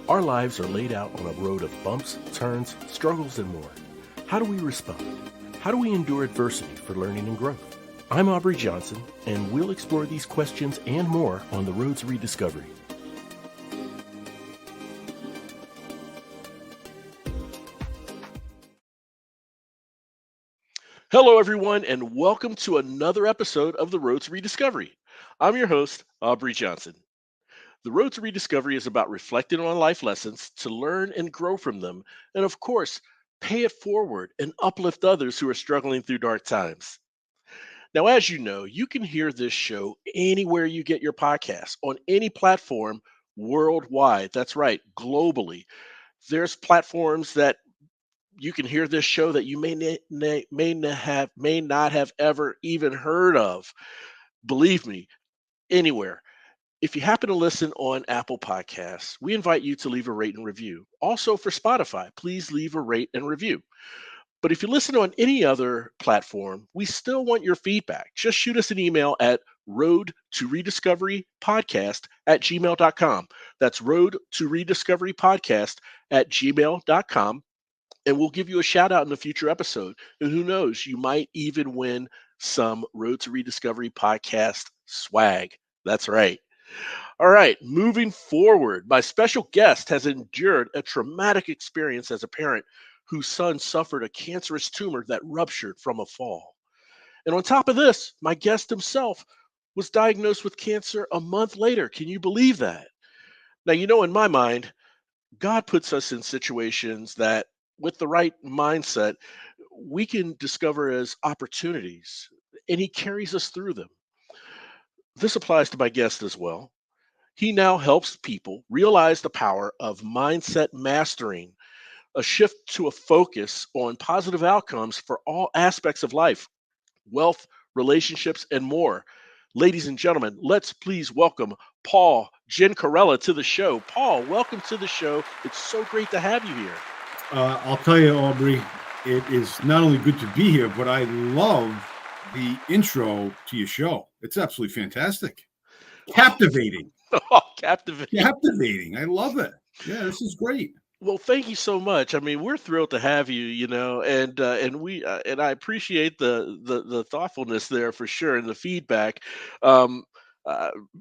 Our lives are laid out on a road of bumps, turns, struggles, and more. How do we respond? How do we endure adversity for learning and growth? I'm Aubrey Johnson, and we'll explore these questions and more on The Road to Rediscovery. Hello, everyone, and welcome to another episode of The Road to Rediscovery. I'm your host, Aubrey Johnson. The Road to Rediscovery is about reflecting on life lessons to learn and grow from them, and of course, pay it forward and uplift others who are struggling through dark times. Now, as you know, you can hear this show anywhere you get your podcasts, on any platform worldwide. That's right, globally. There's platforms that you can hear this show that you may not have ever even heard of. Believe me, anywhere. If you happen to listen on Apple Podcasts, we invite you to leave a rate and review. Also for Spotify, please leave a rate and review. But if you listen on any other platform, we still want your feedback. Just shoot us an email at roadtorediscoverypodcast@gmail.com. That's roadtorediscoverypodcast@gmail.com. And we'll give you a shout out in a future episode. And who knows, you might even win some Road to Rediscovery podcast swag. That's right. All right, moving forward, my special guest has endured a traumatic experience as a parent whose son suffered a cancerous tumor that ruptured from a fall. And on top of this, my guest himself was diagnosed with cancer a month later. Can you believe that? Now, in my mind, God puts us in situations that, with the right mindset, we can discover as opportunities, and He carries us through them. This applies to my guest as well. He now helps people realize the power of mindset mastering, a shift to a focus on positive outcomes for all aspects of life, wealth, relationships, and more. Ladies and gentlemen, let's please welcome Paul Gencarella to the show. Paul, welcome to the show. It's so great to have you here. I'll tell you, Aubrey, it is not only good to be here, but I love the intro to your show. It's absolutely fantastic. Captivating. Oh, captivating. Captivating. I love it. Yeah, this is great. Well, thank you so much. I mean, we're thrilled to have you, and I appreciate the thoughtfulness there for sure, and the feedback. Um,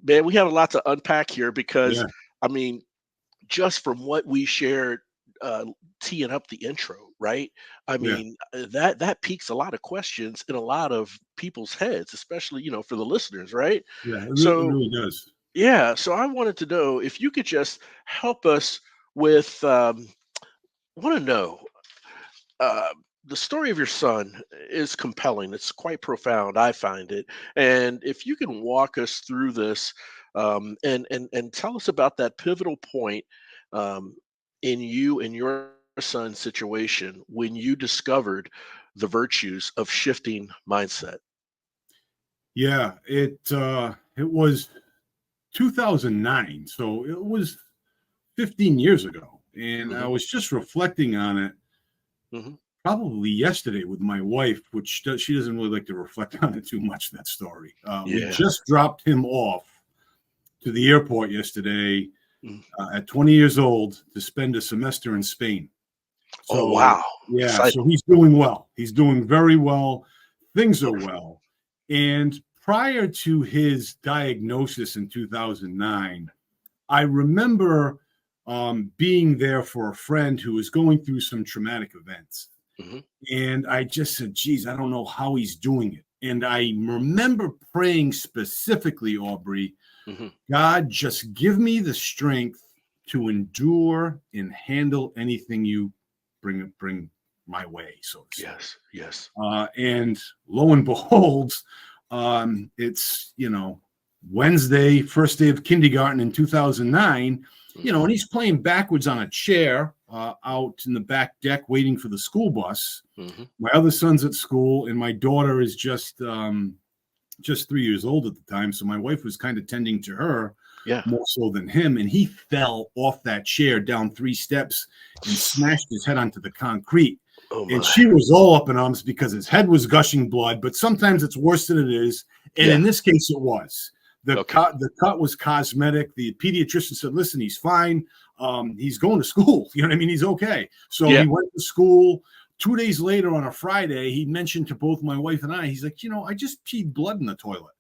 Man, we have a lot to unpack here because, Yeah. I mean, just from what we shared, teeing up the intro, right? I Yeah. mean, that piques a lot of questions in a lot of people's heads, especially for the listeners, right? Yeah, it So really does. yeah, so I wanted to know if you could just help us with. Want to know uh, the story of your son is compelling. It's quite profound. I find it, and if you can walk us through this, and tell us about that pivotal point um, in you and your son's situation when you discovered the virtues of shifting mindset. Yeah, it was 2009, so it was 15 years ago, and I Hmm. was just reflecting on it Hmm. probably yesterday with my wife, which she doesn't really like to reflect on it too much, that story. We Yeah. just dropped him off to the airport yesterday Mm. at 20 years old to spend a semester in Spain. Oh, So, wow. yeah, Exciting. so he's doing well. He's doing very well. Things are well. And prior to his diagnosis in 2009, I remember being there for a friend who was going through some traumatic events. Hmm. And I just said, geez, I don't know how he's doing it. And I remember praying specifically, Aubrey, Hmm. God, just give me the strength to endure and handle anything you bring my way, so to speak. Yes. Yes. And lo and behold, it's, Wednesday, first day of kindergarten in 2009, and he's playing backwards on a chair out in the back deck waiting for the school bus. Hmm. My other son's at school, and my daughter is just 3 years old at the time. So my wife was kind of tending to her Yeah. more so than him. And he fell off that chair down 3 steps and smashed his head onto the concrete. Oh And my. she was all up in arms because his head was gushing blood, but sometimes it's worse than it is. And Yeah. in this case, it was. The Okay. cut was cosmetic. The pediatrician said, listen, he's fine. he's going to school. You know what I mean? He's okay. So Yeah. he went to school. 2 days later on a Friday, he mentioned to both my wife and I, he's like, I just peed blood in the toilet.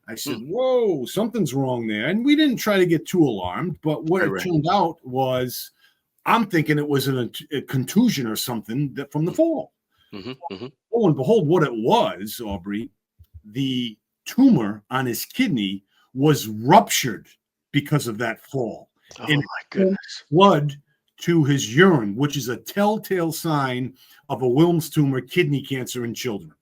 I said, whoa, something's wrong there. And we didn't try to get too alarmed. But what it turned out was, I'm thinking it was a contusion or something from the fall. Lo and behold, what it was, Aubrey, the tumor on his kidney was ruptured because of that fall. Oh, and my goodness. Blood to his urine, which is a telltale sign of a Wilms tumor, kidney cancer in children.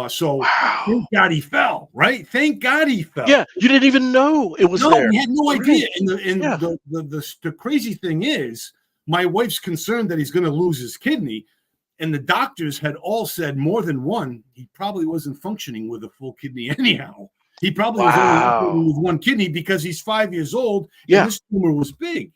So thank God he fell, right? Thank God he fell. Yeah, you didn't even know it was there. We had no idea. Right. And the crazy thing is, my wife's concerned that he's going to lose his kidney, and the doctors had all said more than one. He probably wasn't functioning with a full kidney anyhow. He probably was only functioning with one kidney because he's 5 years old and this tumor was big.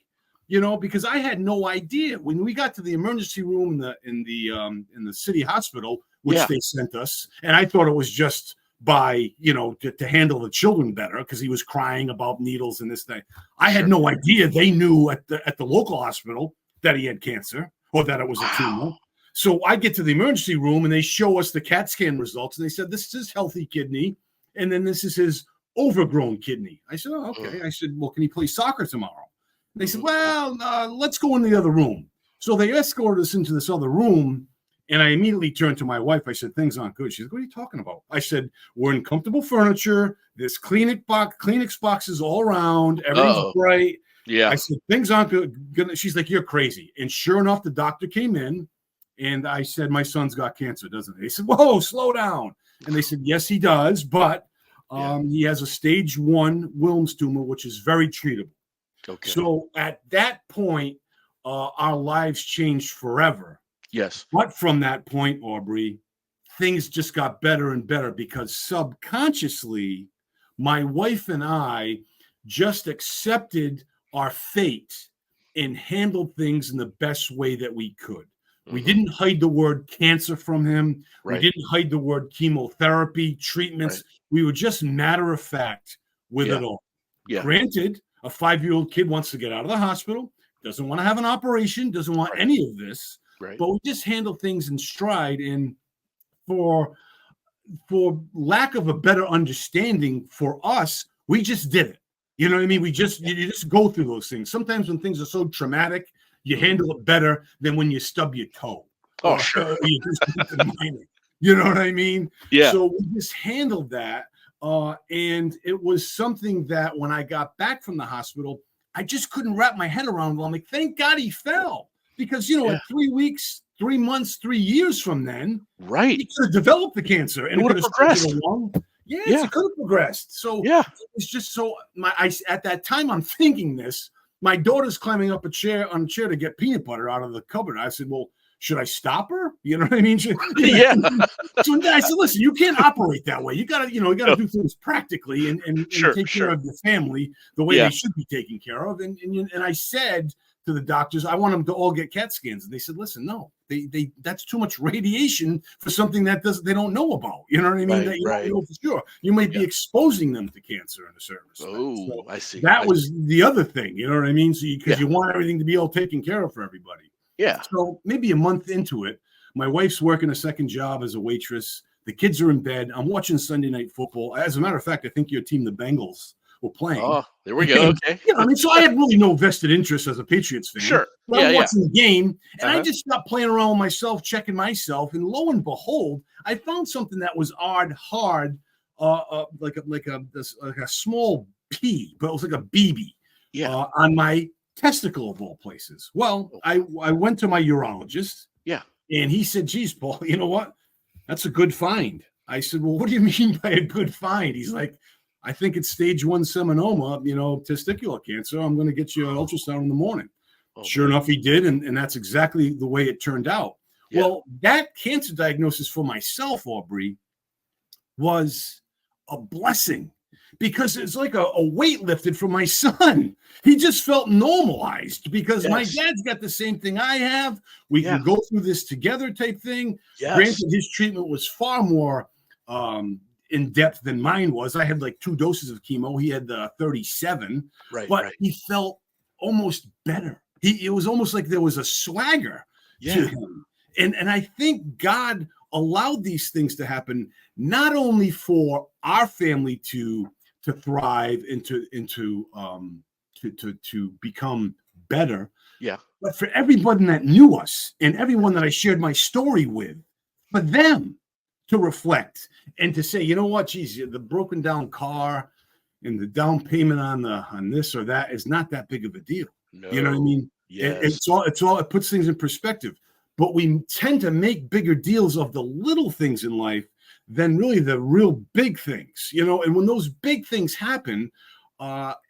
Because I had no idea when we got to the emergency room in the city hospital, which they sent us, and I thought it was just by to handle the children better because he was crying about needles and this thing. I had no idea they knew at the local hospital that he had cancer or that it was a tumor. So I get to the emergency room and they show us the CAT scan results and they said this is his healthy kidney and then this is his overgrown kidney. I said, oh, okay. I said, well, can he play soccer tomorrow? They said, well, let's go in the other room. So they escorted us into this other room, and I immediately turned to my wife. I said, things aren't good. She said, what are you talking about? I said, we're in comfortable furniture. There's Kleenex boxes all around. Everything's bright. Yeah. I said, things aren't good. She's like, you're crazy. And sure enough, the doctor came in, and I said, my son's got cancer, doesn't he? They said, whoa, slow down. And they said, yes, he does, but he has a stage 1 Wilms tumor, which is very treatable. Okay. So at that point, our lives changed forever. Yes. But from that point, Aubrey, things just got better and better because subconsciously, my wife and I just accepted our fate and handled things in the best way that we could. We didn't hide the word cancer from him. We didn't hide the word chemotherapy, treatments. We were just matter of fact with it all. Granted, a 5-year-old kid wants to get out of the hospital, doesn't want to have an operation, doesn't want any of this, but we just handle things in stride. And for lack of a better understanding for us, we just did it. You know what I mean? You just go through those things. Sometimes when things are so traumatic, you handle it better than when you stub your toe. Oh, sure. You know what I mean? Yeah. So we just handled that. And it was something that when I got back from the hospital, I just couldn't wrap my head around. I'm like, thank God he fell. Because, at 3 weeks, 3 months, 3 years from then, he could have developed the cancer. And it would have progressed. It could have progressed. So it was just so, at that time, I'm thinking this. My daughter's climbing up on a chair to get peanut butter out of the cupboard. I said, well, should I stop her? You know what I mean? So I said, listen, you can't operate that way. You gotta do things practically and take care of your family the way they should be taken care of. And I said to the doctors, I want them to all get CAT scans. And they said, listen, no, they that's too much radiation for something that they don't know about. You know what I mean? You don't know for sure. You might be exposing them to cancer in a certain respect. Oh, I see. That was the other thing. You know what I mean? So because you want everything to be all taken care of for everybody. Yeah. So maybe a month into it, my wife's working a second job as a waitress. The kids are in bed. I'm watching Sunday Night Football. As a matter of fact, I think your team, the Bengals, were playing. Oh, there we go. Okay. So I had really no vested interest as a Patriots fan. Sure. But I'm watching the game, and I just stopped playing around with myself, checking myself, and lo and behold, I found something that was hard, like a small pea, but it was like a BB on my testicle of all places. Well, I went to my urologist. Yeah. And he said, geez, Paul, you know what? That's a good find. I said, well, what do you mean by a good find? He's like, I think it's stage 1 seminoma, testicular cancer. I'm going to get you an ultrasound in the morning. Sure enough, he did. And that's exactly the way it turned out. Yeah. Well, that cancer diagnosis for myself, Aubrey, was a blessing. Because it's like a weight lifted from my son. He just felt normalized because my dad's got the same thing I have. We can go through this together type thing. Yes. Granted, his treatment was far more in depth than mine was. I had like 2 doses of chemo. He had 37. But he felt almost better. It was almost like there was a swagger to Yeah. him. And I think God allowed these things to happen not only for our family to thrive and to become better, Yeah. but for everybody that knew us and everyone that I shared my story with, for them to reflect and to say, you know what, geez, the broken down car and the down payment on this or that is not that big of a deal. You know what I No. mean? Yes. It puts things in perspective. But we tend to make bigger deals of the little things in life than really the real big things, you know. And when those big things happen,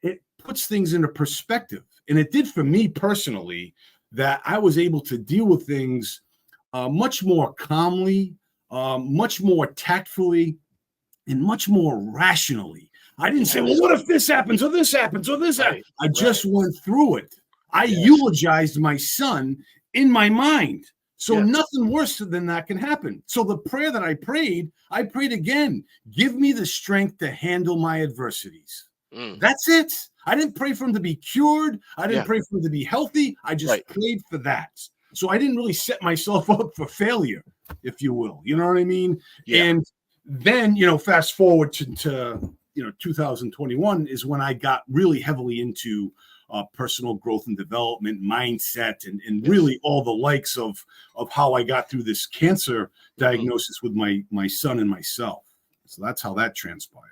it puts things into perspective. And it did for me personally, that I was able to deal with things much more calmly, much more tactfully, and much more rationally. I didn't say, well, Yes. what if this happens or this happens or this happens? Right. I Right. just went through it. I Yes. eulogized my son in my mind. So Yes. nothing worse than that can happen. So the prayer that I prayed again. Give me the strength to handle my adversities. Mm. That's it. I didn't pray for him to be cured. I didn't Yeah. pray for him to be healthy. I just Right. prayed for that. So I didn't really set myself up for failure, if you will. You know what I mean? Yeah. And then, fast forward to 2021 is when I got really heavily into personal growth and development mindset and Yes. really all the likes of how I got through this cancer Hmm. diagnosis with my son and myself. So that's how that transpired.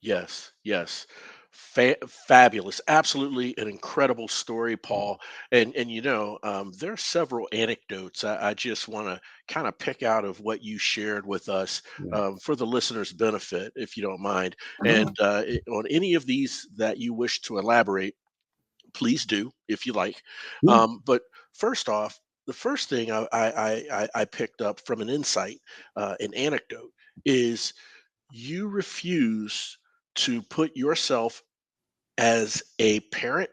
Yes. Yes. Fabulous. Absolutely an incredible story, Paul. And there are several anecdotes I just want to kind of pick out of what you shared with us, Yeah. for the listeners' benefit, if you don't mind. No. And on any of these that you wish to elaborate, please do if you like. Yeah. But first off, the first thing I picked up from an insight, an anecdote, is you refuse to put yourself as a parent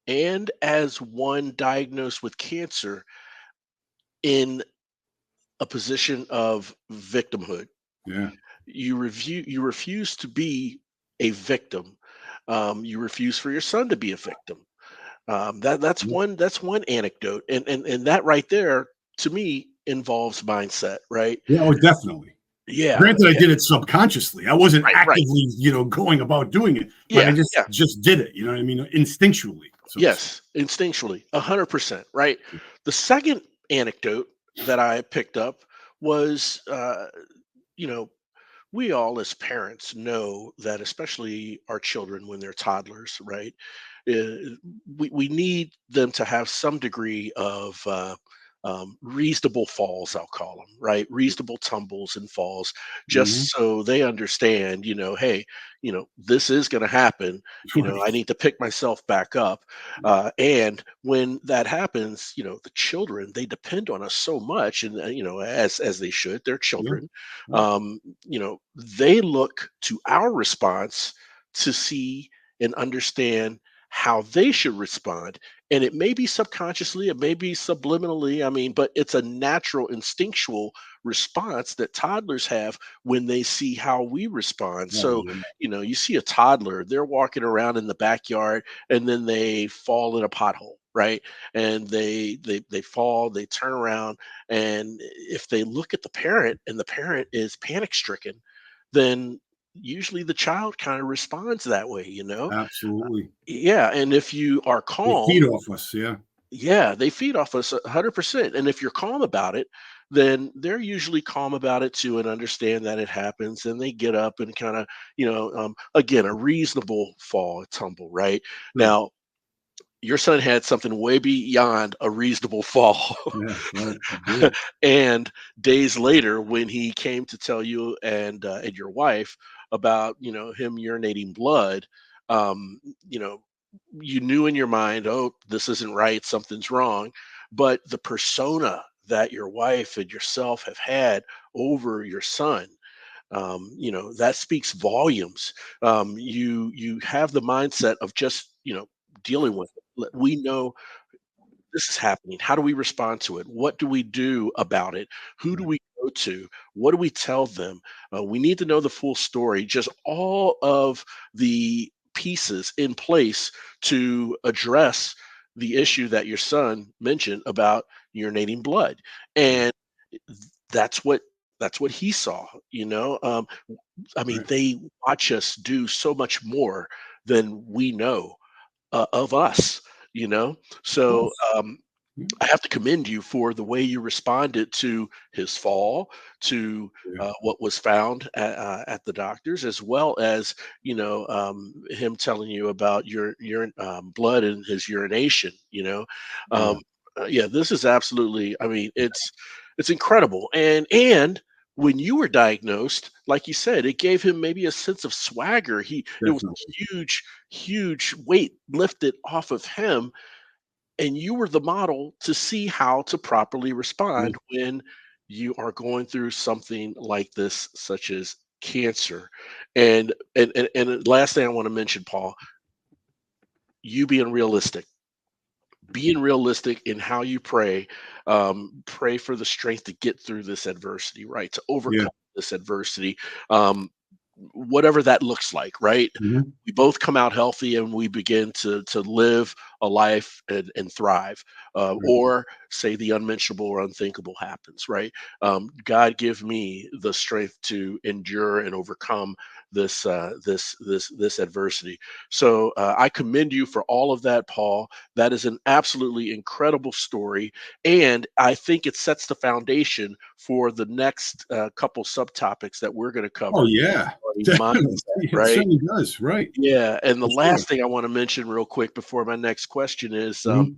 and as one diagnosed with cancer in a position of victimhood. Yeah. You refuse to be a victim. You refuse for your son to be a victim. That's one anecdote, and that right there to me involves mindset, right? Yeah. Oh, definitely. Yeah, Granted, I yeah, did it subconsciously. I wasn't right, right. actively, going about doing it, but I Yeah, just yeah, just did it. You know what I mean? Instinctually, so to speak. yes, instinctually, 100%, right? The second anecdote that I picked up was, you know, we all as parents know that, especially our children when they're toddlers, right? Uh, we need them to have some degree of reasonable falls, I'll call them, right? Reasonable tumbles and falls, Mhm. just so they understand, hey, this is going to happen. I Right. need to pick myself back up. And when that happens, the children, they depend on us so much, and, as they should, they're Yeah. children. Yeah. um, they look to our response to see and understand how they should respond. And it may be subconsciously, it may be subliminally, I mean, but it's a natural, instinctual response that toddlers have when they see how we respond. Oh, So, yeah. you see a toddler, they're walking around in the backyard and then they fall in a pothole. Right. And they fall, they turn around, and if they look at the parent and the parent is panic stricken, then usually the child kind of responds that way. Absolutely. Yeah, and if you are They feed calm, off us. Yeah. yeah, they feed off us 100%. And if you're calm about it, then they're usually calm about it too and understand that it happens. And they get up and kind of, again, a reasonable fall, tumble, right? Sure. Now, your son had something way beyond a reasonable fall. Yeah. Right. I did. And days later, when he came to tell you and your wife about him urinating blood, um, you know, you knew in your mind, oh, this isn't right, something's wrong. But the persona that your wife and yourself have had over your son, that speaks volumes. You have the mindset of just dealing with it. We know this is happening. How do we respond to it? What do we do about it? Who do Right. we go to? What do we tell them? We need to know the full story. Just all of the pieces in place to address the issue that your son mentioned about urinating blood. Yeah. And that's what that's what he saw, you know. I mean, Right. they watch us do so much more than we know of us, you know. Of So course. Yeah. I have to commend you for the way you responded to his fall, to Yeah. what was found at the doctors, as well as him telling you about your blood and his urination. Yeah. Um, yeah, this is absolutely. I mean, it's incredible, and when you were diagnosed, like you said, it gave him maybe a sense of swagger. It was Definitely. a huge weight lifted off of him, and you were the model to see how to properly Yeah. respond when you are going through something like this, such as cancer. And the last thing I want to mention, Paul, you being realistic in how you pray. Pray for the strength to get through this adversity, right? To Yeah. overcome this adversity. um, Whatever that looks like, right? Mhm. We both come out healthy and we begin to live a life and thrive. Right. Or say the unmentionable or unthinkable happens, right? God give me the strength to endure and overcome this adversity. So I commend you for all of that, Paul. That is an absolutely incredible story, and I think it sets the foundation for the next couple subtopics that we're going to Oh, cover yeah. regarding Definitely. mindset, It right? certainly does. Right. Yeah, and the For sure. last thing I want to mention real quick before my next question is, Mhm.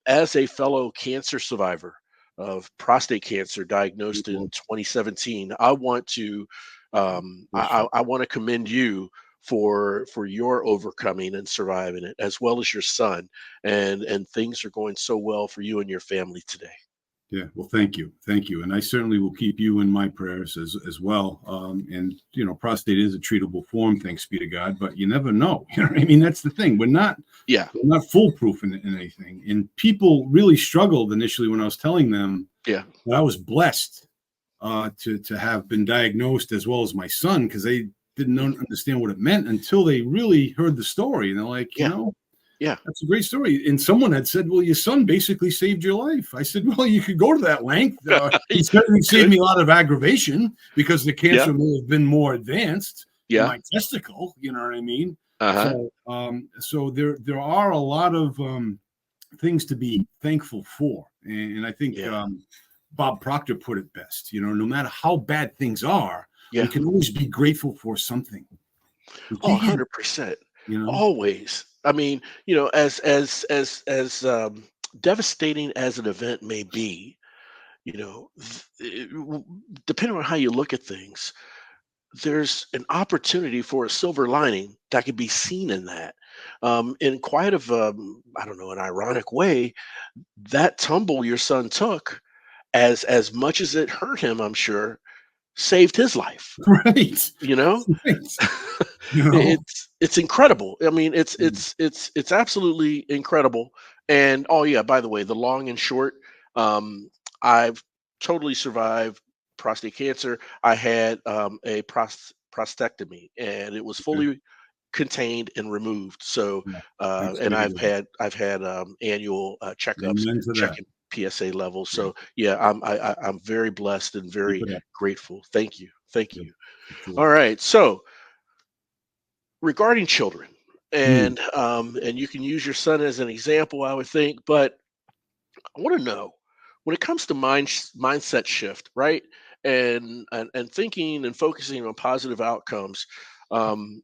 as a fellow cancer survivor of prostate cancer diagnosed in Well, 2017, I want to bless you. I want to commend you for your overcoming and surviving it, as well as your son, and things are going so well for you and your family today. Yeah, well, thank you, and I certainly will keep you in my prayers as well. And prostate is a treatable form, thanks be to God. But you never know. You know what I mean? That's the thing. Yeah, We're not foolproof in anything. And people really struggled initially when I was telling them yeah, that I was blessed to have been diagnosed as well as my son, because they didn't mhm, understand what it meant until they really heard the story, and they're like, yeah, yeah. that's a great story. And someone had said, "Well, your son basically saved your life." I said, "Well, you could go to that length. He certainly saved Good. me a lot of aggravation because the Yeah, cancer may have been more advanced in yeah. my testicle." You know what I mean? Uh huh. So there are a lot of things to be thankful for, and I think Yeah, Bob Proctor put it best. No matter how bad things are, we yeah. can always be grateful for something. We Oh, can't, 100%. you know. Always. I mean, as devastating as an event may be, depending on how you look at things, there's an opportunity for a silver lining that could be seen in that. In quite of, I don't know, an ironic way, that tumble your son took, as much as it hurt him, I'm sure, saved his life. Right. You know, Right. You know. it's incredible. I mean, it's Mm. it's it's it's absolutely incredible. And oh yeah, by the way, the long and short, um, I've totally survived prostate cancer. I had a prostatectomy, and it was Okay. fully contained and removed. So, Yeah. Thanks and be to God. I've had annual checkups, Amen to that. checking PSA levels. Yeah. So yeah, I'm very blessed and Keep very it up. grateful. Thank you, thank Yeah, you. for All sure. right, so regarding children, Mm. and you can use your son as an example, I would think, but I want to know, when it comes to mindset shift, right? And thinking and focusing on positive outcomes. um,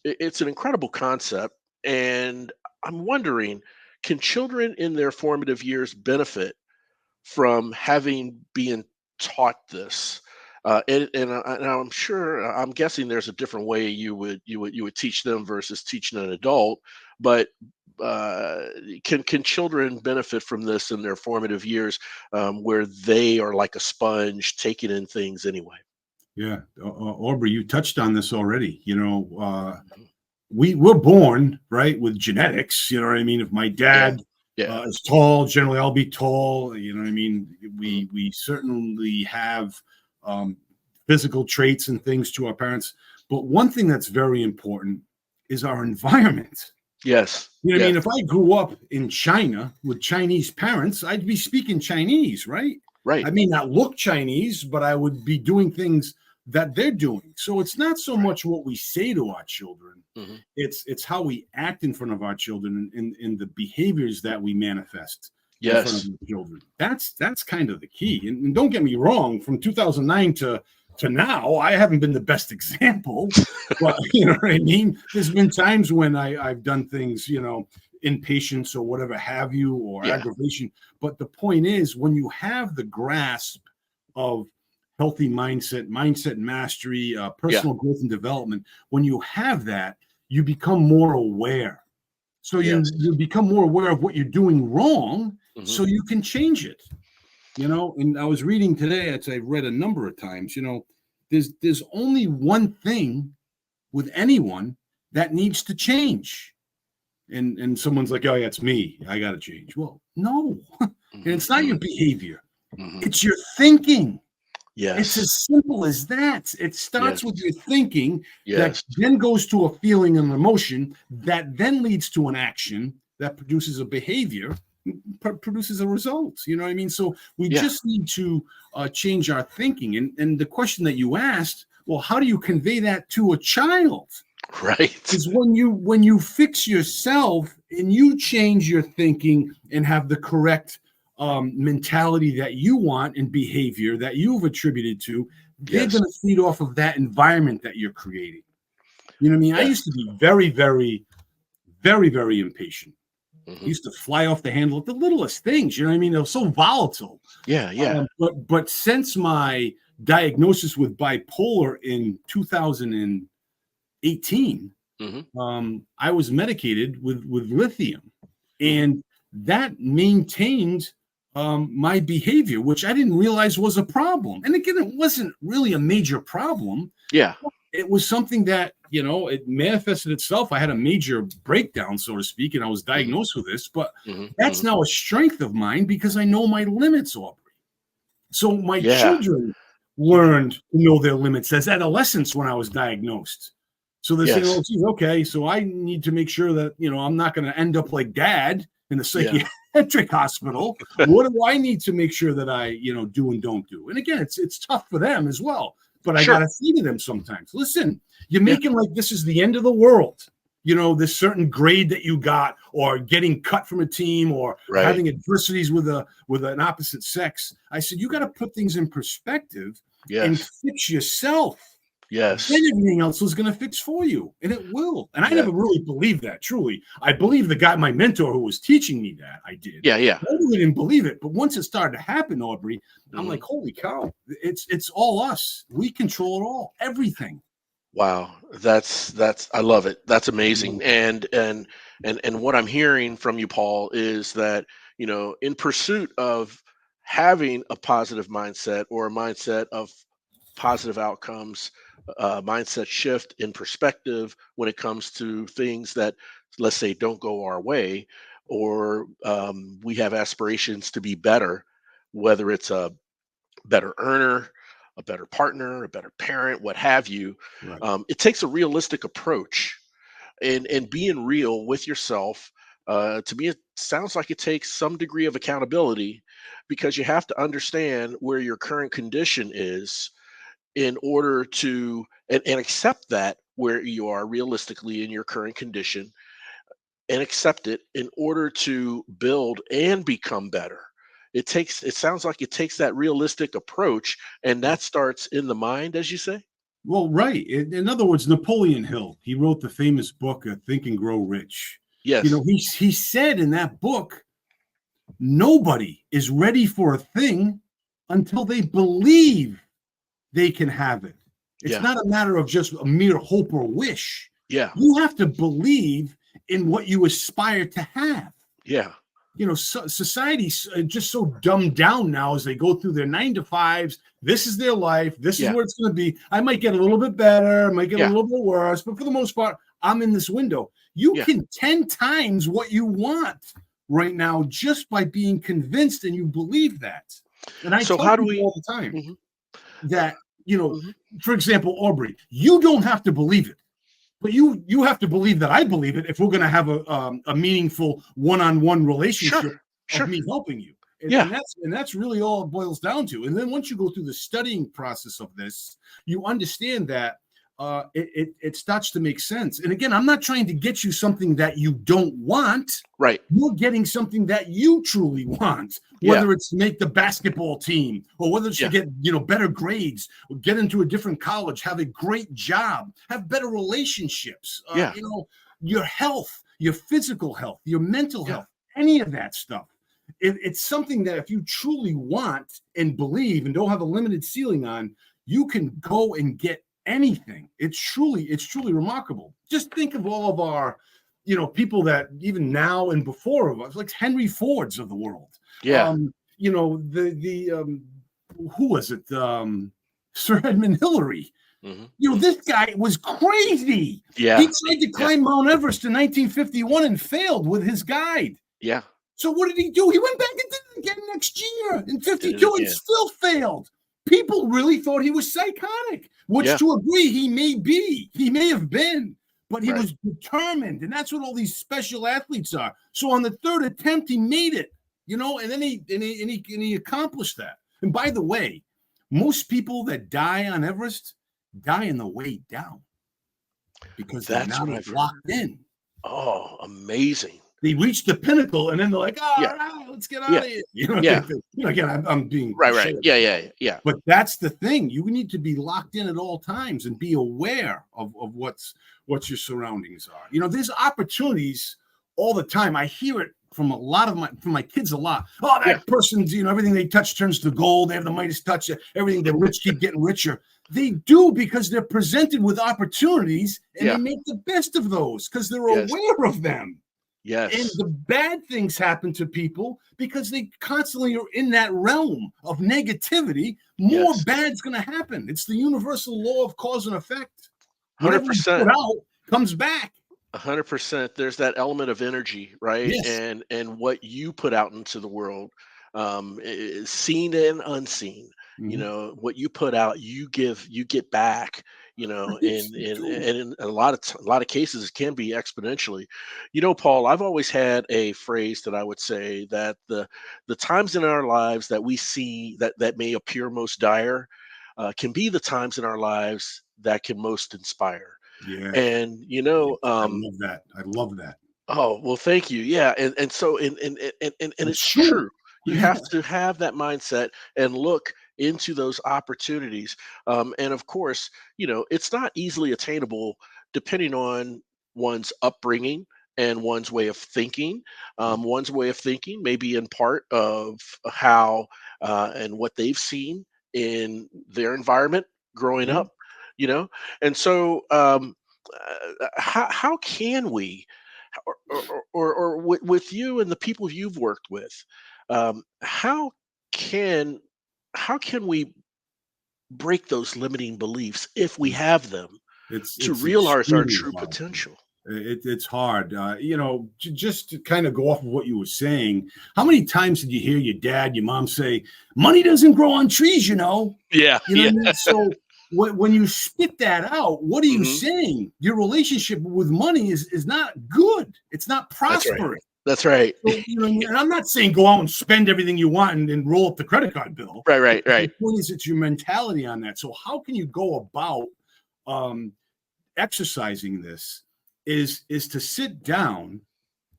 it's an incredible concept, and I'm wondering, can children in their formative years benefit from having been taught this? And I'm sure, I'm guessing there's a different way you would teach them versus teaching an adult. But uh, can children benefit from this in their formative years, where they are like a sponge taking in things anyway? Yeah. Aubrey, you touched on this already. Mhm. We're born right with genetics. You know what I mean? If my Yeah, dad yeah, is tall, generally I'll be tall. You know what I mean? mhm, We certainly have um, physical traits and things to our parents. But one thing that's very important is our environment. Yes. You know what I Yes. mean? If I grew up in China with Chinese parents, I'd be speaking Chinese, right? Right. I may not look Chinese, but I would be doing things that they're doing. So it's not so Right. much what we say to our children, Hmm. it's how we act in front of our children and the behaviors that we manifest in front of Yes. our children. That's kind of the key. And don't get me wrong, from 2009 to now, I haven't been the best example, but you know what I mean? There's been times when I've done things, you know, impatience or whatever have you, or Yeah. aggravation. But the point is, when you have the grasp of healthy mindset mastery, Yeah. personal growth and development, when you have that, you become more aware. So Yes. you become more aware of what you're doing wrong, Hmm. so you can change it. You know, and I was reading today, as I've read a number of times, you know, there's only one thing with anyone that needs to change. And someone's like, oh yeah, it's me. I gotta change. Well, no. And Hmm. it's not your behavior, Hmm. it's your thinking. It's Yes. as simple as that. It starts Yes. with your thinking that Yes. then goes to a feeling and an emotion that then leads to an action that produces a behavior, produces a result. You know what I mean? So we Yeah. just need to change our thinking. And the question that you asked, well, how do you convey that to a child? Right. Is when you fix yourself and you change your thinking and have the correct mentality that you want and behavior that you've attributed to, they're Yes. going to feed off of that environment that you're creating. You know what I mean? I Yes. used to be very, very, very, very impatient. I Hmm. used to fly off the handle at the littlest things. You know what I mean? They're so volatile. Yeah. Yeah. But since my diagnosis with bipolar in 2018, Hmm. I was medicated with lithium, Hmm. and that maintained my behavior, which I didn't realize was a problem. And again, it wasn't really a major problem. Yeah. It was something that, you know, it manifested itself. I had a major breakdown, so to speak, and I was Hmm. diagnosed with this. But Hmm. that's Hmm. now a strength of mine because I know my limits, Aubrey. So my Yeah. children learned to know their limits as adolescents when I was diagnosed. So they're saying, Yes. "Oh, geez, okay, so I need to make sure that you know I'm not going to end up like Dad in the Yeah. psychiatric hospital. What do I need to make sure that I, you know, do and don't do?" And again, it's tough for them as well. But I got Sure. to say to them sometimes, listen, you're Yeah. making like this is the end of the world. You know, this certain grade that you got, or getting cut from a team, or Right. having adversities with an opposite sex. I said, you got to put things in perspective and Yes. fix yourself. Then Yes. everything else is going to fix for you, and it will. And I Yeah. never really believed that. Truly, I believe the guy, my mentor, who was teaching me that. I did. Yeah. Yeah. I really didn't believe it, but once it started to happen, Aubrey, I'm Hmm. like, holy cow! It's all us. We control it all, everything. Wow, that's I love it. That's amazing. And what I'm hearing from you, Paul, is that, in pursuit of having a positive mindset or a mindset of positive outcomes, mindset shift in perspective when it comes to things that, let's say, don't go our way, or we have aspirations to be better, whether it's a better earner, a better partner, a better parent, what have you. Right. It takes a realistic approach, and being real with yourself. To me, it sounds like it takes some degree of accountability, because you have to understand where your current condition is in order to, and accept that where you are realistically in your current condition, and accept it in order to build and become better. It sounds like it takes that realistic approach, and that starts in the mind, as you say. Well, right. In other words, Napoleon Hill, he wrote the famous book, Think and Grow Rich. You Yes. know, he said in that book, nobody is ready for a thing until they believe they can have it. It's Yeah. not a matter of just a mere hope or wish. Yeah. You have to believe in what you aspire to have. Yeah. You know, society's just so dumbed down now as they go through their 9 to 5s. This is their life. This is Yeah. where it's going to be. I might get a little bit better. I might get a Yeah. little bit worse, but for the most part, I'm in this window. You Yeah. can 10 times what you want right now just by being convinced and you believe that. And I So tell how do people we? all the time Mhm. that, you know, Mhm. for example, Aubrey, you don't have to believe it. But you have to believe that I believe it if we're going to have a meaningful one-on-one Sure, relationship of sure. me helping you. Yeah, And that's really all it boils down to. And then once you go through the studying process of this, you understand that it starts to make sense. And again, I'm not trying to get you something that you don't want. right. You're getting something that you truly want, Yeah, whether it's make the basketball team or whether it's to yeah, get better grades, or get into a different college, have a great job, have better relationships, yeah, your health, your physical health, your mental yeah, health, any of that stuff. It's something that if you truly want and believe and don't have a limited ceiling on, you can go and get anything. It's truly remarkable. Just think of all of our people that even now and before of us, like Henry Fords of the world. yeah. The who was it? Sir Edmund Hillary. Hmm. This guy was crazy. He Yeah, tried to yeah, climb Mount Everest in 1951 and failed with his guide. yeah. So what did he do? He went back and did it again next year in Did it 52 and again. still failed. People really thought he was psychotic, which Yeah, to agree he may be. He may have been, but he right. was determined. And that's what all these special athletes are. So on the third attempt, he made it, and then he accomplished that. And by the way, most people that die on Everest die on the way down because they're That's not what I've heard. locked in. Oh, amazing. They reach the pinnacle and then they're like, all Yeah, right, let's get out yeah, of here. yeah. Again, I'm being Right, cliche, right. Yeah, yeah, yeah. but that's the thing. You need to be locked in at all times and be aware of what your surroundings are. There's opportunities all the time. I hear it from from my kids a lot. Oh, Yeah, that person's, everything they touch turns to gold. They have the Midas touch. Everything the rich keep getting richer. They do because they're presented with opportunities and they yeah. make the best of those because they're Yes, aware of them. And yes, the bad things happen to people because they constantly are in that realm of negativity. More yes. bad's going to happen. It's the universal law of cause and effect. Whatever we 100%. put out comes back. 100%. There's that element of energy, right? Yes. And what you put out into the world, is seen and unseen. Mhm. What you put out, you get back. Yes, And you and do. and in a lot of cases, it can be exponentially. Paul, I've always had a phrase that I would say that the times in our lives that we see that may appear most dire, can be the times in our lives that can most inspire. Yeah. And Yes. I love that. I love that. oh, well, thank you. Yeah, and so and It's it's true. true. You have to have that mindset and look into those opportunities. And of course, it's not easily attainable depending on one's upbringing and one's way of thinking. One's way of thinking may be in part of how and what they've seen in their environment growing Mhm. up. You know, and so how can we or with you and the people you've worked with, how can we break those limiting beliefs if we have them to It's realize our extremely true hard. potential? It's hard. Just to kind of go off of what you were saying, how many times did you hear your dad, your mom say, money doesn't grow on trees, you know? Yeah, You know yeah. what I mean? So when you spit that out, what are you Hmm. saying? Your relationship with money is not good. It's not That's right. prosperous. That's right. So, and I'm not saying go out and spend everything you want and roll up the credit card bill. Right, right, The right. point is, it's your mentality on that. So how can you go about um, exercising this is to sit down,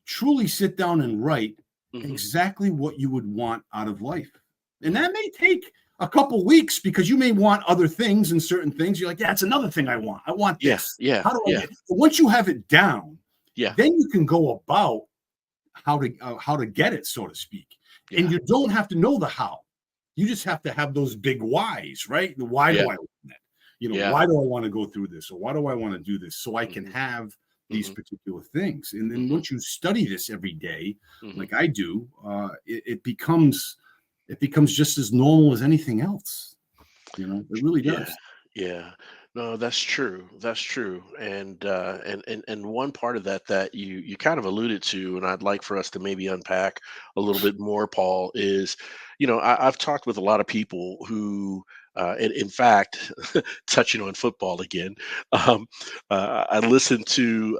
truly sit down and write Hmm. exactly what you would want out of life. And Hmm. that may take a couple weeks because you may want other things and certain things. You're like, yeah, it's another thing I want. I want Yeah, this. yeah, How do I yeah, get it? But once you have it down, yeah, then you can go about how to get it, so to speak. And yeah, you don't have to know the how. You just have to have those big whys, right? The why do yeah, I want that? yeah. Why do I want to go through this? Or why do I want to do this? So I can Hmm. have these Hmm. particular things. And then Hmm. once you study this every day, Hmm. like I do, it becomes just as normal as anything else. It really Yeah, does. yeah. No, that's true. That's true. And one part of that you kind of alluded to, and I'd like for us to maybe unpack a little bit more, Paul, is, I've talked with a lot of people who And in fact, touching on football again, um, I listened to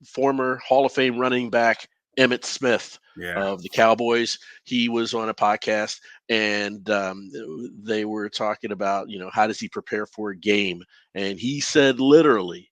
former Hall of Fame running back Emmett Smith Yeah. of the Cowboys. He was on a podcast, and they were talking about, how does he prepare for a game? And he said, literally,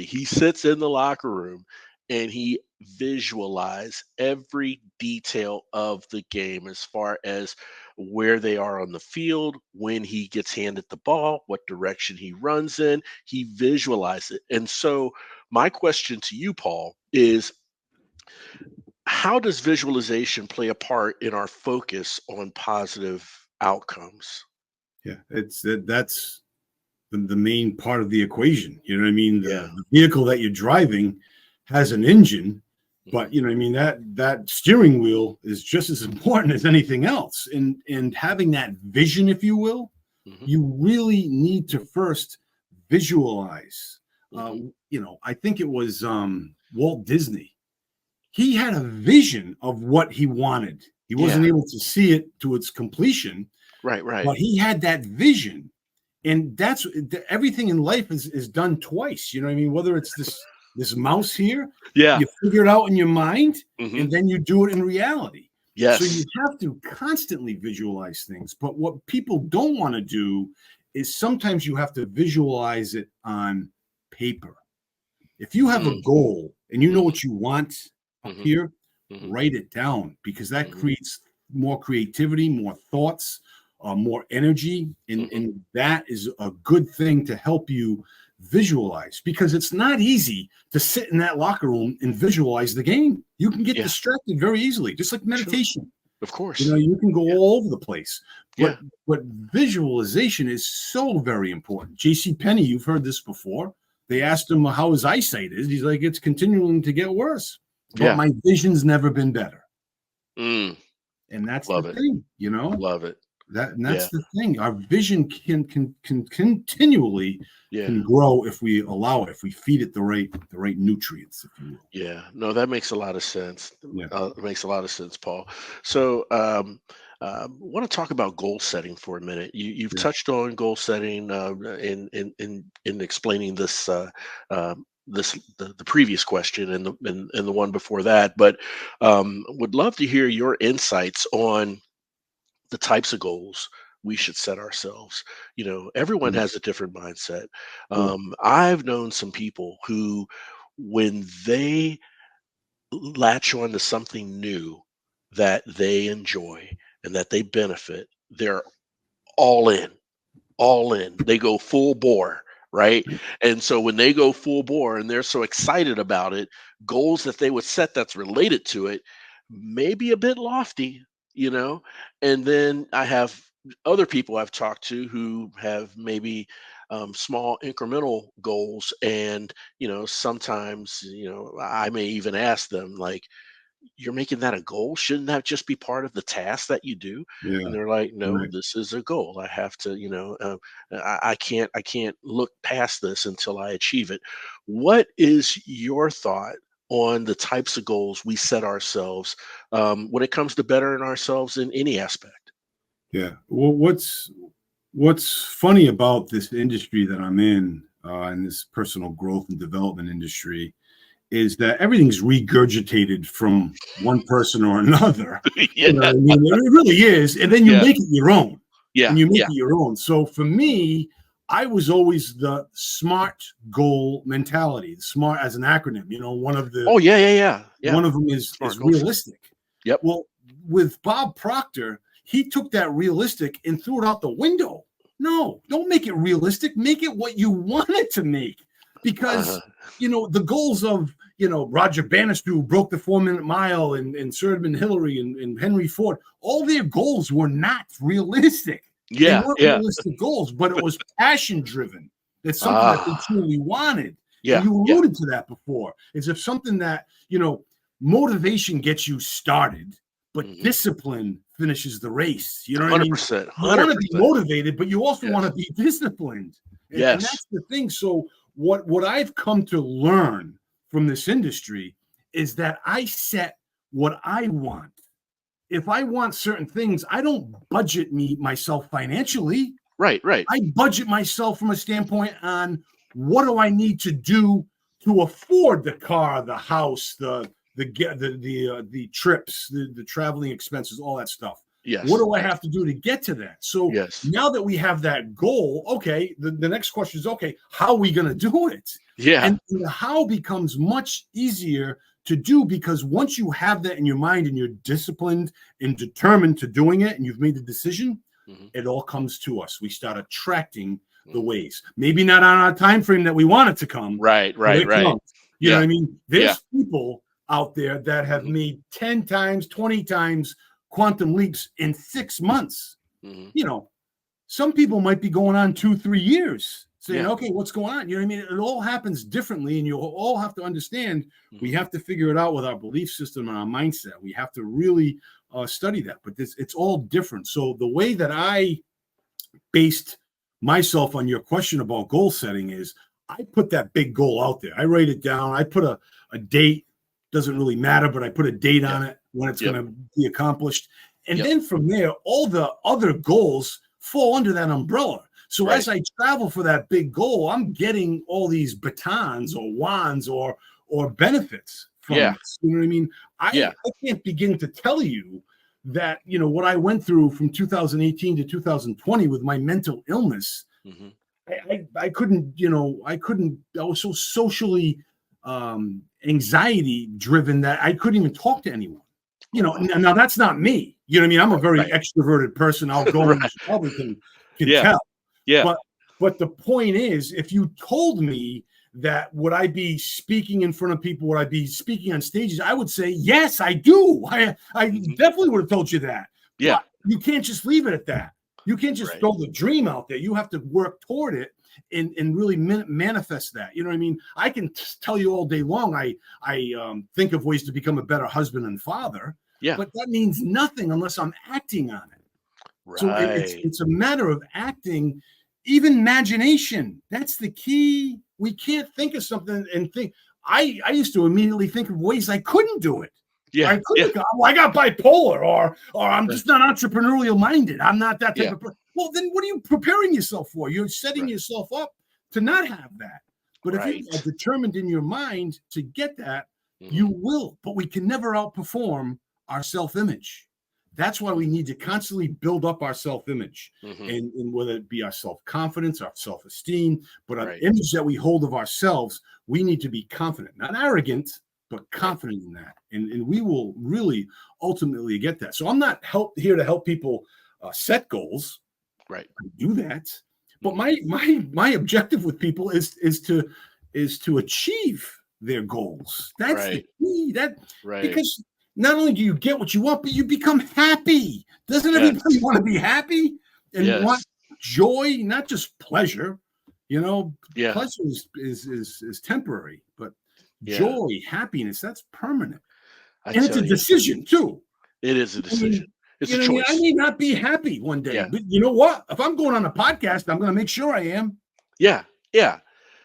he sits in the locker room and he visualize every detail of the game as far as where they are on the field, when he gets handed the ball, what direction he runs in. He visualizes it. And so, my question to you, Paul, is how does visualization play a part in our focus on positive outcomes? Yeah. That's the main part of the equation. You know what I mean? Yeah. The vehicle that you're driving has an engine, Hmm. but you know what I mean, that steering wheel is just as important as anything else. And having that vision, if you will, Hmm. you really need to first visualize. Hmm. I think it was Walt Disney. He had a vision of what he wanted. He Yeah. wasn't able to see it to its completion, Right. Right. but he had that vision. And that's everything in life is done twice. You know what I mean? Whether it's this mouse here, Yeah. you figure it out in your mind, Hmm. and then you do it in reality. So Yes. you have to constantly visualize things. But what people don't want to do is sometimes you have to visualize it on paper. If you have a Mm-hmm. goal and you know Hmm. what you want up Hmm. here, Hmm. write it down because that Hmm. creates more creativity, more thoughts, more energy. Hmm. And that is a good thing to help you visualize because it's not easy to sit in that locker room and visualize the game. You can get Yeah. distracted very easily, just like Sure. meditation. Of You know, course. you can go Yeah. all over the place. Yeah. But visualization is so very important. JC Penney, you've heard this before. They Mhm. asked him how his eyesight is. He's like, it's continuing to get worse. But Yeah. my vision's never been better. Mm. And that's the Love it. thing, you know? Love it. That's Yeah. the thing. Our vision can continually Yeah. can grow if we allow it, if we feed it the right nutrients, if you will. Yeah. No, that makes a lot of sense. Yeah. It makes a lot of sense, Paul. So, want to talk about goal setting for a minute. You've Yeah. touched on goal setting in explaining this the previous question and the one before that, but would love to hear your insights on the types of goals we should set ourselves. Everyone Mm. has a different mindset. Sure. I've known some people who, when they latch on to something new that they enjoy and that they benefit, they're all in, all in. They go full bore, right? And so when they go full bore and they're so excited about it, goals that they would set that's related to it may be a bit lofty, you know? And then I have other people I've talked to who have maybe small incremental goals. And, sometimes, I may even ask them, like, you're making that a goal? Shouldn't that just be part of the task that you do? And Yeah. they're like, no, Right. this is a goal. I have to, I can't look past this until I achieve it. What is your thought on the types of goals we set ourselves when it comes to bettering ourselves in any aspect? Yeah. Well, what's funny about this industry that I'm in this personal growth and development industry, is that everything's regurgitated from one person or another. Yeah, You know what I mean? It really is. And then you yeah, make it your own. yeah, And you make yeah. it your own. So for me, I was always the SMART goal mentality. SMART as an acronym. Oh, yeah, yeah, yeah, yeah. One of them is Smart goal setting. realistic. Yep. Well, with Bob Proctor, he took that realistic and threw it out the window. No, don't make it realistic. Make it what you want it to make. Uh-huh. Because, the goals of, Roger Bannister, who broke the 4-minute mile, and Sir Edmund Hillary and Henry Ford, all their goals were not realistic. They Yeah, weren't yeah. realistic goals, but it was passion driven. It's something that they Ah, truly wanted. And yeah, you yeah. alluded to that before. Is if something that, motivation gets you started, but Hmm. discipline finishes the race. You know what I mean? 100%, You want to be 100%. motivated, but you also want Yes. to be disciplined. And Yes. that's the thing. So what I've come to learn from this industry is that I set what I want. If I want certain things, I don't budget myself financially. Right. Right. I budget myself from a standpoint on what do I need to do to afford the car, the house, the trips, the traveling expenses, all that stuff. What Yes. do I Yes. have to do to get to that? So Yes. now that we have that goal, okay, the next question is, okay, how are we going to do it? Yeah. And the how becomes much easier to do, because once you have that in your mind and you're disciplined and determined to doing it and you've made the decision, Hmm. it all comes to us. We start attracting the Hmm. ways. Maybe not on our time frame that we want it to come, Right. but Right. it Right. comes. You know what Yeah. I mean? Yeah. There's people out there that have Hmm. made 10 times, 20 times quantum leaps in 6 months. Hmm. You know, some people might be going on 2-3 years saying, Yeah. okay, what's going on? You know what I mean? It all happens differently, and you all have to understand we Hmm. have to figure it out with our belief system and our mindset. We have to really study that, but it's all different. So the way that I based myself on your question about goal setting is I put that big goal out there. I write it down. I put a date, doesn't really matter, but I put a date Yep. on it when it's Yep. going to be accomplished. And Yep. then from there, all the other goals fall under that umbrella. So Right. as I travel for that big goal, I'm getting all these batons or wands or benefits from Yeah. this. You know what I mean? Yeah. I can't begin to tell you that, what I went through from 2018 to 2020 with my mental illness. Hmm. I couldn't, I was so socially anxiety driven that I couldn't even talk to anyone. Oh wow. Now that's not me. You know what I mean? I'm a very Right. extroverted person, outgoing, Right. as you probably can Yeah. tell. Yeah. But the point is, if you told me that would I be speaking in front of people, would I be speaking on stages, I would say yes, I do. I Hmm. definitely would have told you that. Yeah. But you can't just leave it at that. You can't just Right. throw the dream out there. You have to work toward it and really manifest that. You know what I mean? I can tell you all day long. I think of ways to become a better husband and father, Yeah. but that means nothing unless I'm acting on it. So Right. it's a matter of acting, even imagination. That's the key. We can't think of something and think. I used to immediately think of ways I couldn't do it. Yeah. I Yeah. couldn't. Well, I got bipolar, or I'm just not entrepreneurial minded. I'm not that type Yeah. of person. Well, then what are you preparing yourself for? You're setting Right. yourself up to not have that. But if you are Right. determined in your mind to get that, you Hmm. will. But we can never outperform our self image. That's why we need to constantly build up our self-image, Hmm. and whether it be our self-confidence, our self-esteem, but our Right. image that we hold of ourselves, we need to be confident, not arrogant, but Right. confident in that. And we will really ultimately get that. So I'm not here to help people set goals. Right. I do that. But Hmm. my objective with people is to achieve their goals. That's the Right. key. Right. Because not only do you get what you want, but you become happy. Doesn't everybody Yes. want to be happy and want Yes. joy, not just pleasure? Yeah. Pleasure is temporary, but Yeah. joy, happiness, that's permanent. I And it's a tell you, decision too. it is a I decision. mean, It's a I choice. may not be happy one day, Yeah. but you know what? If I'm going on a podcast, I'm going to make sure I am. Yeah. Yeah.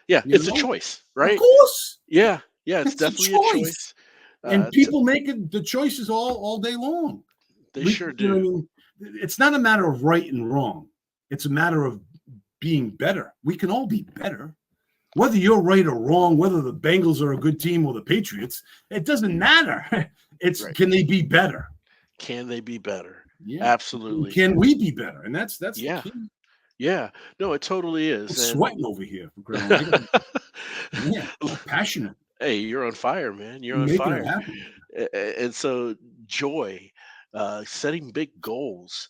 Yeah. You It's a know, choice, of right? course, Yeah. Yeah. It's it's a definitely a choice, choice. and T people make the choices all day long. They sure You know what I do. mean? It's not a matter of right and wrong. It's a matter of being better. We can all be better. Whether you're right or wrong, whether the Bengals are a good team or the Patriots, it doesn't matter. It's Right. can they be better? Can they be better? Yeah. Absolutely. Can we be better? And that's the Yeah. key. Yeah. No, it totally I'm is. And sweating over here, Grandma. Yeah, all passionate. hey, you're on fire, man. You're on Making it fire. happen. And so joy, setting big goals,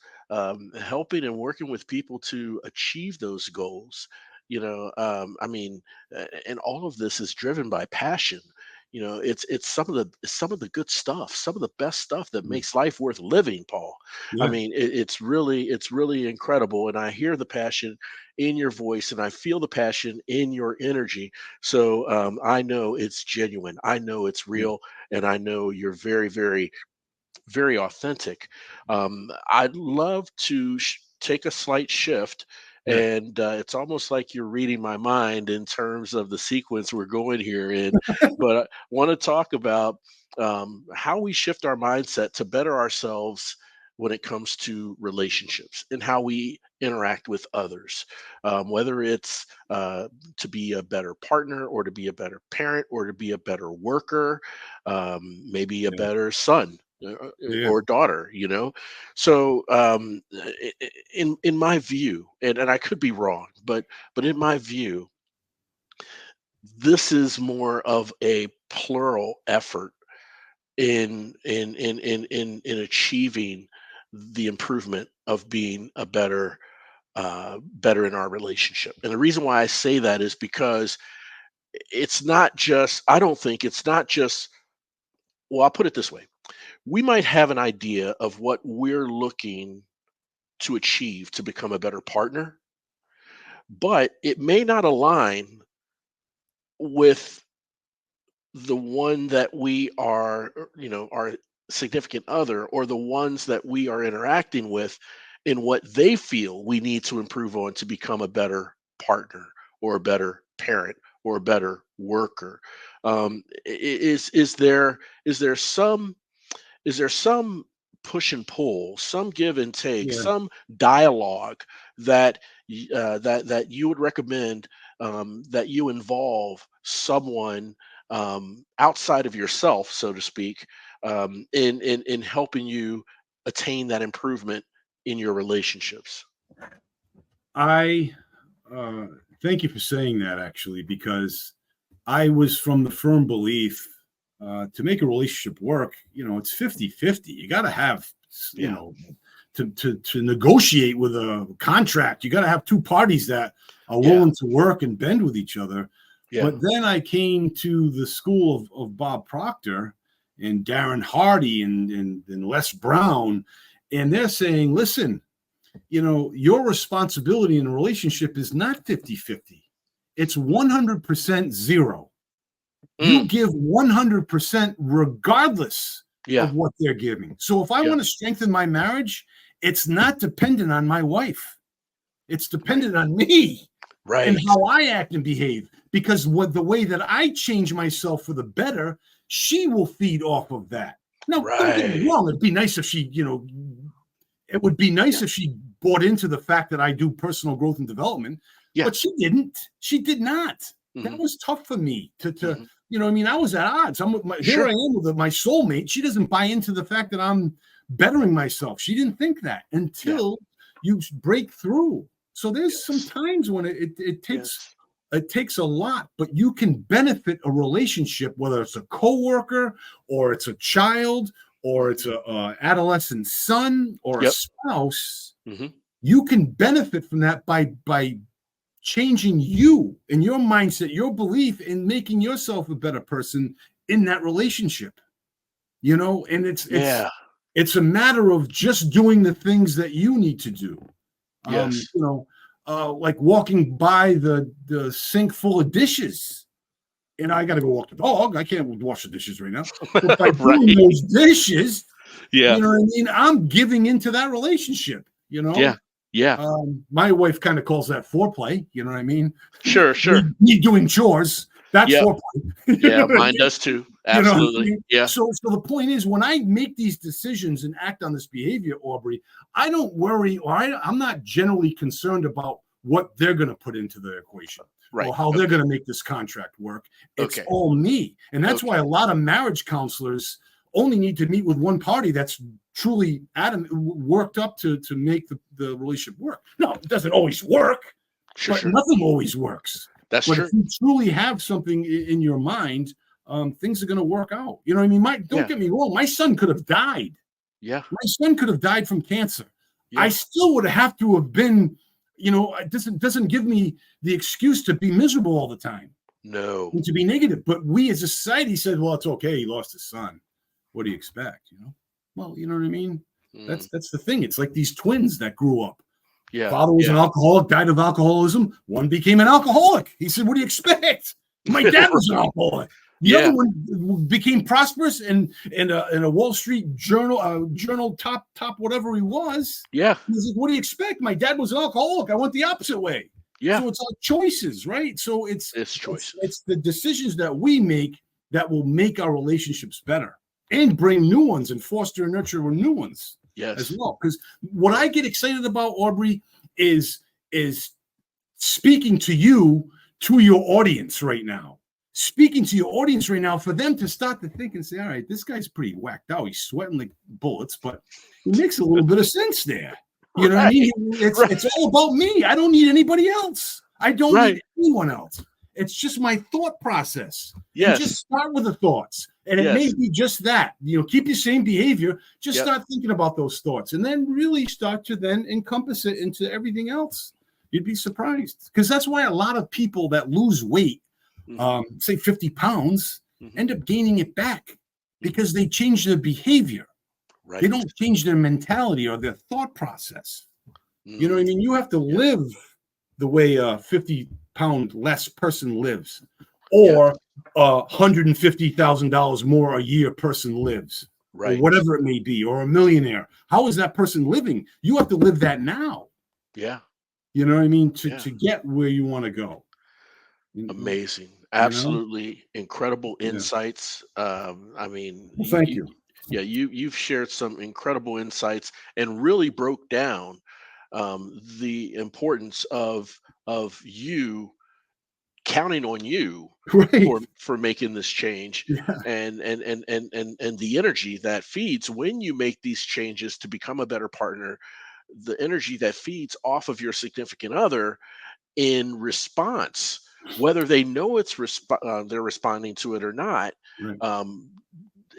helping and working with people to achieve those goals. I mean, and all of this is driven by passion. It's some of the good stuff, some of the best stuff that Yeah. makes life worth living, Paul. I Yeah. mean, it's really incredible, and I hear the passion in your voice, and I feel the passion in your energy. So I know it's genuine. I know it's Yeah. real, and I know you're very, very, very authentic. I'd love to take a slight shift, Yeah. and it's almost like you're reading my mind in terms of the sequence we're going here in. But I want to talk about how we shift our mindset to better ourselves. when it comes to relationships and how we interact with others, whether it's to be a better partner or to be a better parent or to be a better worker, maybe a Yeah. better son Yeah. or daughter, you know. So in my view, and I could be wrong, but in my view, this is more of a plural effort in achieving the improvement of being a better in our relationship. And the reason why I say that is because it's not just, I don't think it's not just, well, I'll put it this way. We might have an idea of what we're looking to achieve to become a better partner, but it may not align with the one that we are, our significant other, or the ones that we are interacting with, in what they feel we need to improve on to become a better partner or a better parent or a better worker. Is there some push and pull, some give and take, Yeah. some dialogue that that you would recommend, that you involve someone outside of yourself, so to speak, in helping you attain that improvement in your relationships? I uh, thank you for saying that, actually, because I was from the firm belief, to make a relationship work, it's 50-50. You got to have, you Yeah, know, to negotiate with a contract, you got to have two parties that are yeah, willing to work and bend with each other. yeah, But then I came to the school of Bob Proctor and Darren Hardy and Les Brown, and they're saying, listen, your responsibility in a relationship is not 50-50. It's 100% zero. You mm, give 100% regardless yeah, of what they're giving. So if I yeah, want to strengthen my marriage, it's not dependent on my wife. It's right, dependent on me and right, how I act and behave. Because the way that I change myself for the better, she will feed off of that. Now, don't get me right, wrong. It'd be nice if she, it would be nice yeah, if she bought into the fact that I do personal growth and development, yeah, but she didn't. She did not. hmm, That was tough for me to hmm, I mean, I was at odds. Here I sure, am with my soulmate. She doesn't buy into the fact that I'm bettering myself. She didn't think that yeah, until you break through. So there's some yes, times when it takes yes, a lot, but you can benefit a relationship, whether it's a coworker or it's a child or mhm, it's a adolescent son or a yep, spouse. hmm, You can benefit from that by changing you and your mindset, your belief in making yourself a better person in that relationship. And yeah, it's a matter of just doing the things that you need to do. Um, yes, you know, like walking by the sink full of dishes, and I got to go walk the dog. I can't wash the dishes right now. But by doing right, those dishes, yeah, you know what I mean? I'm giving into that relationship, yeah, yeah, My wife kind of calls that foreplay, you know what I mean? sure, sure, Me doing chores, that's yep, foreplay. You know yeah, what I mine mean? does too, You know what I absolutely, mean? yeah, So the point is, when I make these decisions and act on this behavior, Aubrey, I don't worry, or I'm not generally concerned about what they're going to put into the equation right, or how they're okay, going to make this contract work. It's okay, all me. And that's why okay, a lot of marriage counselors only need to meet with one party that's truly worked up to make the relationship work. No, it doesn't always work, sure, but sure, nothing always works. that's But if true, you truly have something in your mind, things are going to work out. You know what I mean? Don't yeah, get me wrong. My son could have died. yeah, My son could have died from cancer. I yeah, still would have to have been, it doesn't give me the excuse to be miserable all the time no, and to be negative. But we as a society said, well, it's okay. He lost his son. What do you expect? Well, you know what I mean? mm, That's the thing. It's like these twins that grew up. yeah, Father was an yeah, alcoholic, died of alcoholism. One became an alcoholic. He said, what do you expect? My dad was an alcoholic. The other yeah, one became prosperous and in a Wall Street journal top whatever he was. yeah, He's like, what do you expect? My dad was an alcoholic. I went the opposite way. yeah, So it's our choices, right? So it's it's it's choices, it's the decisions that we make that will make our relationships better and bring new ones and foster and nurture new ones. as Yes. well. Because what I get excited about, Aubrey, is speaking to you, to your audience right now. Speaking to your audience right now, for them to start to think and say, all right, this guy's pretty whacked out. He's sweating like bullets, but it makes a little bit of sense there. You know what I Right. mean? Right. It's all about me. I don't need anybody else. I don't Right. need anyone else. It's just my thought process. And just Yes. start with the thoughts. And it may Yes. be just that. Keep your same behavior. Just Yep. start thinking about those thoughts. And then really start to then encompass it into everything else. You'd be surprised. Because that's why a lot of people that lose weight, say 50 pounds, end up gaining it back because they change their behavior. Right. They don't change their mentality or their thought process. You know what I mean? You have to live the way a 50-pound less person lives, or $150,000 more a year person lives, or Right. whatever it may be, or a millionaire. How is that person living? You have to live that now. Yeah. You know what I mean? To Yeah. get where you want to go. Amazing. Absolutely incredible insights. I mean, Well, thank you. you've shared some incredible insights and really broke down the importance of you counting on you Right. for making this change, Yeah. and the energy that feeds when you make these changes to become a better partner, the energy that feeds off of your significant other in response, whether they know they're responding to it or not. Right. um,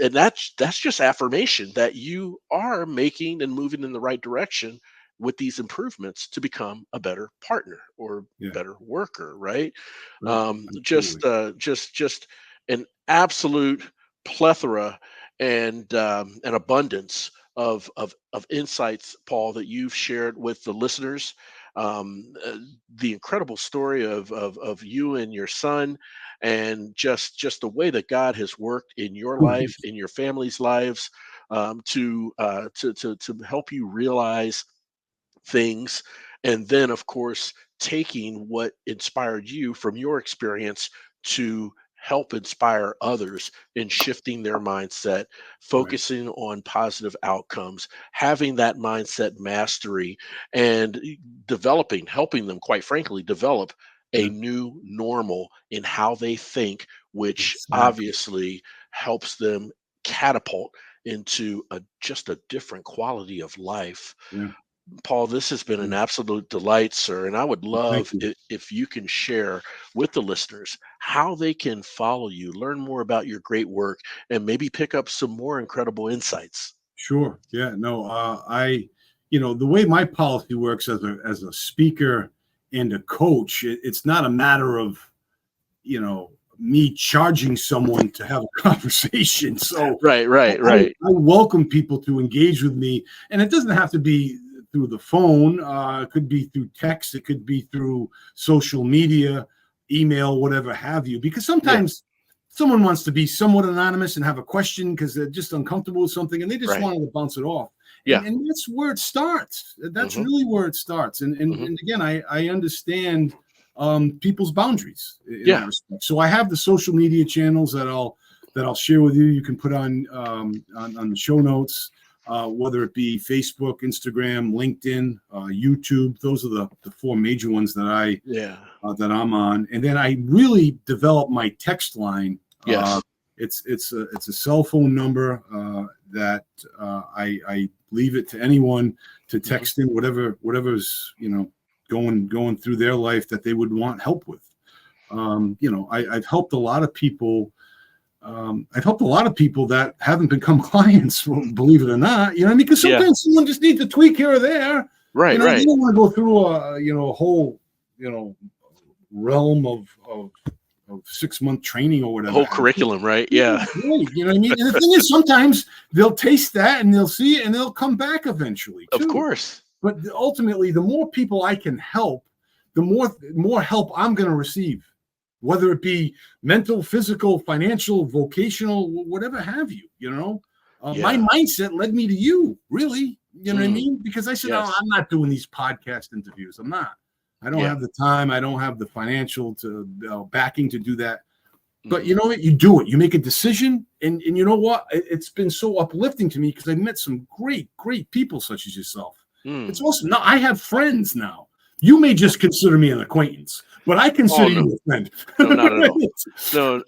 and that's just affirmation that you are making and moving in the right direction with these improvements to become a better partner or Yeah. better worker, right? Right. Just an absolute plethora and abundance of insights, Paul, that you've shared with the listeners. The incredible story of you and your son, and just the way that God has worked in your life, in your family's lives, to help you realize things, and then of course taking what inspired you from your experience to help inspire others in shifting their mindset, Right. focusing on positive outcomes, having that mindset mastery, and helping them, quite frankly, develop a Yeah. new normal in how they think, which Exactly. obviously helps them catapult into just a different quality of life. Yeah. Paul, this has been an Yeah. absolute delight, sir. And I would Thank love you. if you can share with the listeners how they can follow you, learn more about your great work, and maybe pick up some more incredible insights. Sure. Yeah. No. The way my policy works as a speaker and a coach, it's not a matter of me charging someone to have a conversation. So Right, right, I right. welcome people to engage with me, and it doesn't have to be through the phone. It could be through text. It could be through social media, email, whatever have you. Because Yeah, sometimes someone wants to be somewhat anonymous and have a question because they're just uncomfortable with something and they just right. want to bounce it off. Yeah. And that's where it starts. That's Hmm. really where it starts. And and, Hmm. and again, I understand people's boundaries in Yeah. that respect. So I have the social media channels that I'll share with you. You can put on the show notes, whether it be Facebook, Instagram, LinkedIn, YouTube. Those are the four major ones Yeah. that I'm on. And then I really developed my text line. Yes. It's a cell phone number that I leave it to anyone to Hmm. text in whatever's going through their life that they would want help with. I've helped a lot of people. I've helped a lot of people that haven't become clients, believe it or not. Because Yeah. sometimes someone just needs a tweak here or there. Right, You right. don't want to go through a whole realm of 6-month training or The whatever. whole curriculum, right? Yeah. Right. You know what I mean? And the thing is, sometimes they'll taste that and they'll see it and they'll come back eventually Of too. course. But ultimately, the more people I can help, the more help I'm going to receive, whether it be mental, physical, financial, vocational, whatever have you. My Yeah. mindset led me to you, really. You know what I Mm, mean? Because I said, "Oh, yes. I'm not doing these podcast interviews. I'm not. I don't Yeah. have the time. I don't have the financial backing to do that. But you know what? You do it. You make a decision, and you know what? It's been so uplifting to me because I met some great people such as yourself. It's awesome. Now I have friends now. You may just consider me an acquaintance, but I consider you a friend. No, not at all. No,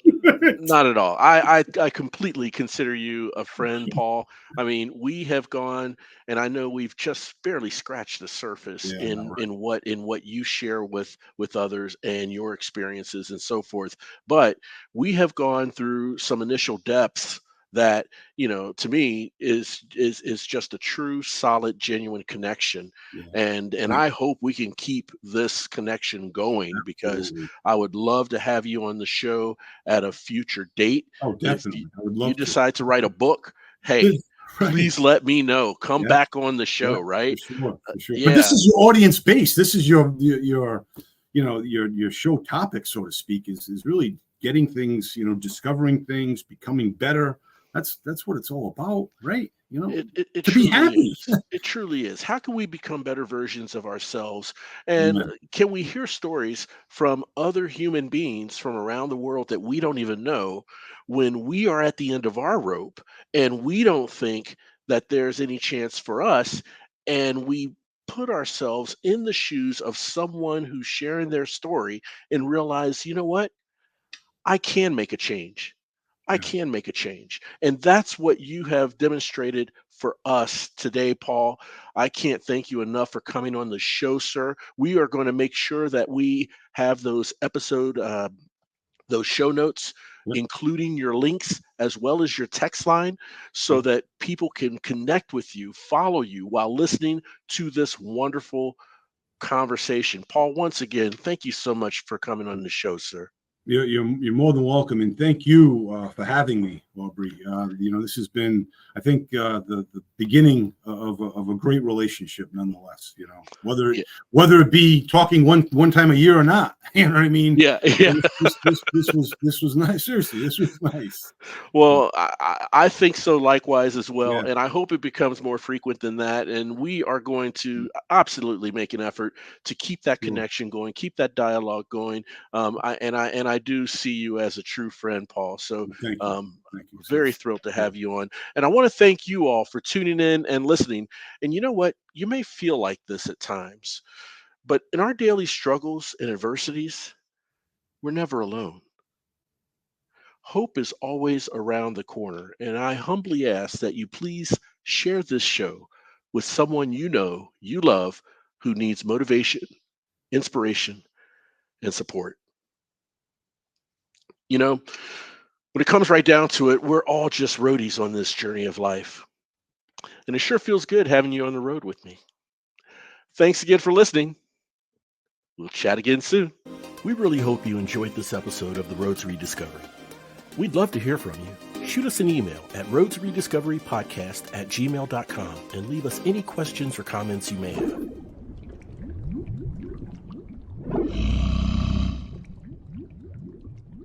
not at all. I completely consider you a friend, Paul. I mean, we have gone, and I know we've just barely scratched the surface Yeah, in right. what you share with others and your experiences and so forth. But we have gone through some initial depths that, to me is just a true, solid, genuine connection. Yeah, And right. I hope we can keep this connection going, because Absolutely. I would love to have you on the show at a future date. Oh, If you, definitely. I would you love to. decide to write a book, hey, Right. please let me know. Come Yeah. back on the Yeah, show, for right? sure, for sure. But this Yeah, is your audience base. This is your your show topic, so to speak, is really getting things, discovering things, becoming better. That's what it's all about, right? it To be truly happy. is. It truly is. How can we become better versions of ourselves? And Yeah, can we hear stories from other human beings from around the world that we don't even know, when we are at the end of our rope and we don't think that there's any chance for us, and we put ourselves in the shoes of someone who's sharing their story and realize, you know what? I can make a change. I yeah. can make a change. And that's what you have demonstrated for us today, Paul. I can't thank you enough for coming on the show, sir. We are going to make sure that we have those show notes, Yep, including your links as well as your text line, so yep. that people can connect with you, follow you while listening to this wonderful conversation. Paul, once again, thank you so much for coming on the show, sir. You're more than welcome, and thank you for having me, Aubrey. This has been, I think, the beginning of a great relationship, nonetheless. Yeah. Whether it be talking one time a year or not, you know what I mean. Yeah. Yeah. This was nice. Seriously, this was nice. So, Well, I think so likewise as well, yeah, and I hope it becomes more frequent than that. And we are going to absolutely make an effort to keep that sure. connection going, keep that dialogue going. I do see you as a true friend, Paul. So Thank you, um, thank you, sir. very thrilled to Yeah, have you on, and I want to thank you all for tuning in and listening. And you know what? You may feel like this at times, but in our daily struggles and adversities, we're never alone. Hope is always around the corner, and I humbly ask that you please share this show with someone you know you love who needs motivation, inspiration, and support. You know, when it comes right down to it, we're all just roadies on this journey of life, and it sure feels good having you on the road with me. Thanks again for listening. We'll chat again soon. We really hope you enjoyed this episode of The Road to Rediscovery. We'd love to hear from you. Shoot us an email at roadtorediscoverypodcast@gmail.com and leave us any questions or comments you may have.